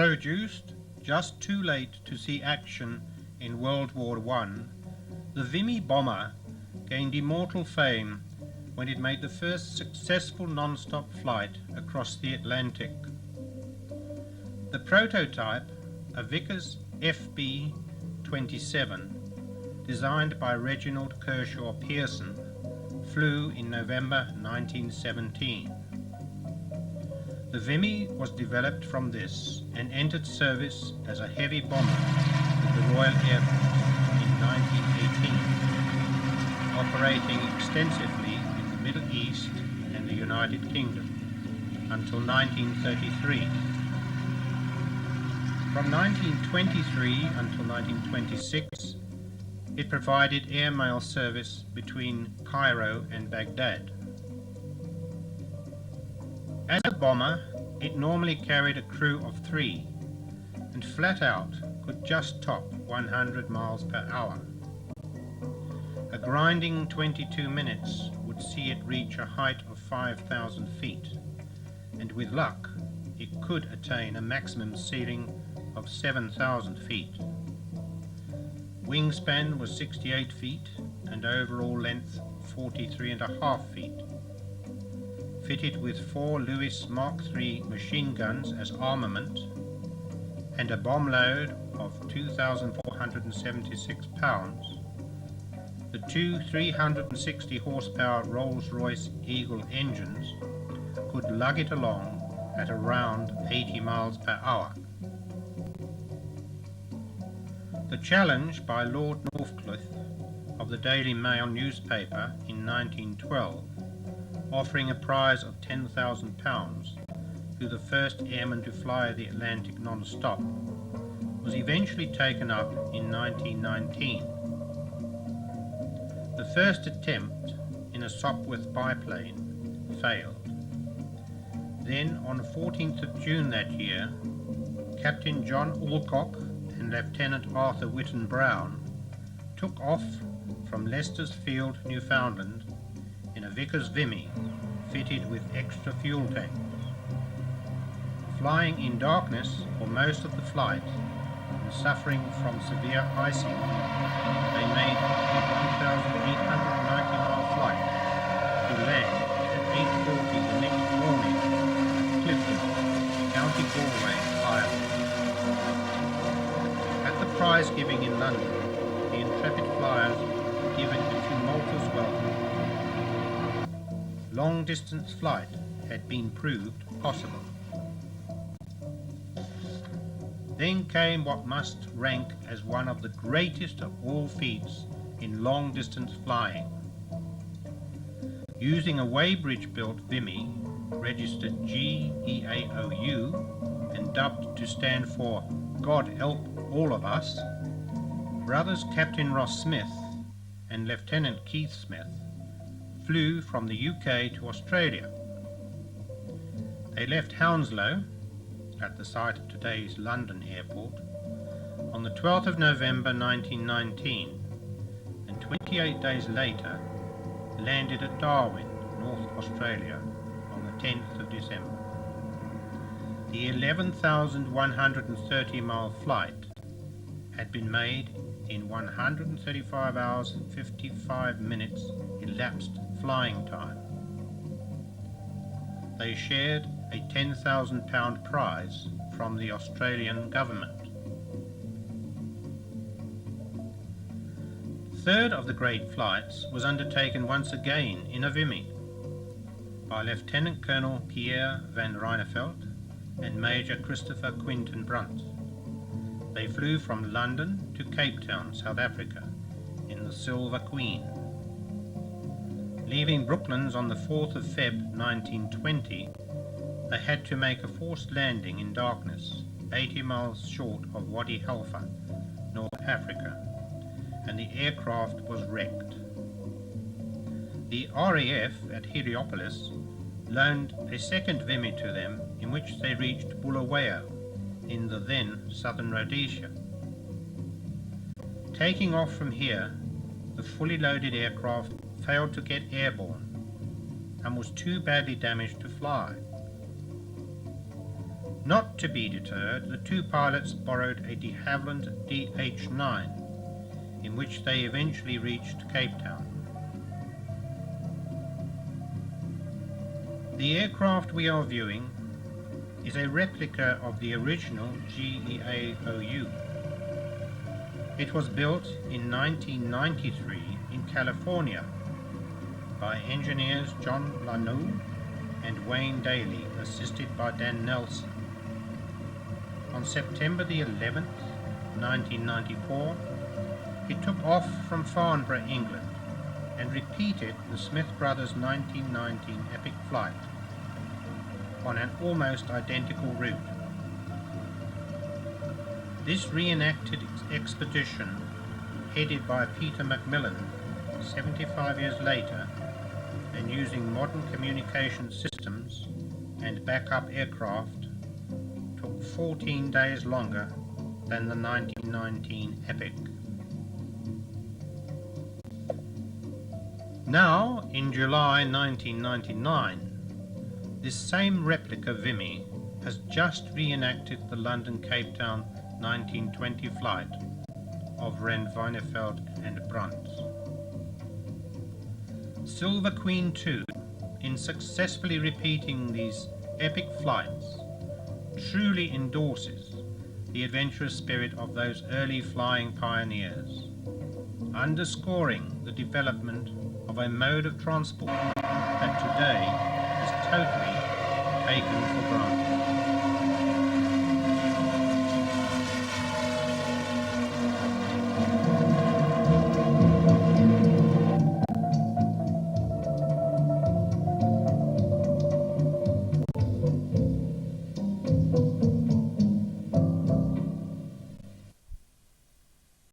Produced just too late to see action in World War I, the Vimy bomber gained immortal fame when it made the first successful non-stop flight across the Atlantic. The prototype, a Vickers FB-27, designed by Reginald Kershaw Pearson, flew in November 1917. The Vimy was developed from this and entered service as a heavy bomber with the Royal Air Force in 1918, operating extensively in the Middle East and the United Kingdom until 1933. From 1923 until 1926, it provided airmail service between Cairo and Baghdad. As a bomber, it normally carried a crew of 3 and flat out could just top 100 miles per hour. A grinding 22 minutes would see it reach a height of 5,000 feet, and with luck, it could attain a maximum ceiling of 7,000 feet. Wingspan was 68 feet and overall length 43.5 feet. Fitted with 4 Lewis Mark III machine guns as armament and a bomb load of 2,476 pounds, the two 360 horsepower Rolls-Royce Eagle engines could lug it along at around 80 miles per hour. The challenge by Lord Northcliffe of the Daily Mail newspaper in 1912, offering a prize of £10,000 to the first airman to fly the Atlantic non-stop, was eventually taken up in 1919. The first attempt in a Sopwith biplane failed. Then on 14th of June that year, Captain John Alcock and Lieutenant Arthur Whitten Brown took off from Leicester's Field, Newfoundland, in a Vickers Vimy fitted with extra fuel tanks. Flying in darkness for most of the flight and suffering from severe icing, they made a 1,890-mile flight to land at 8:40 the next morning at Clifton, County Galway, Ireland. At the prize giving in London, the intrepid flyers were given a tumultuous welcome. Long-distance flight had been proved possible. Then came what must rank as one of the greatest of all feats in long-distance flying. Using a Weybridge-built Vimy, registered GEAOU and dubbed to stand for God Help All of Us, brothers Captain Ross Smith and Lieutenant Keith Smith flew from the UK to Australia. They left Hounslow, at the site of today's London airport, on the 12th of November 1919, and 28 days later landed at Darwin, North Australia, on the 10th of December. The 11,130-mile flight had been made in 135 hours and 55 minutes elapsed flying time. They shared a £10,000 prize from the Australian government. The third of the great flights was undertaken once again in a Vimy by Lieutenant Colonel Pierre van Ryneveld and Major Christopher Quinton Brunt. They flew from London to Cape Town, South Africa, in the Silver Queen. Leaving Brooklands on the 4th of Feb 1920, they had to make a forced landing in darkness, 80 miles short of Wadi Halfa, North Africa, and the aircraft was wrecked. The RAF at Heliopolis loaned a second Vimy to them, in which they reached Bulawayo in the then southern Rhodesia. Taking off from here, the fully loaded aircraft failed to get airborne and was too badly damaged to fly. Not to be deterred, the two pilots borrowed a de Havilland DH-9, in which they eventually reached Cape Town. The aircraft we are viewing is a replica of the original GEAOU. It was built in 1993 in California by engineers John Lanoux and Wayne Daly, assisted by Dan Nelson. On September the 11th, 1994, it took off from Farnborough, England, and repeated the Smith Brothers 1919 epic flight on an almost identical route. This reenacted expedition, headed by Peter Macmillan 75 years later, and using modern communication systems and backup aircraft, took 14 days longer than the 1919 epic. Now, in July 1999, this same replica Vimy has just reenacted the London-Cape Town 1920 flight of Randwijneveld and Brandt. Silver Queen 2, in successfully repeating these epic flights, truly endorses the adventurous spirit of those early flying pioneers, underscoring the development of a mode of transport that today is totally taken for granted.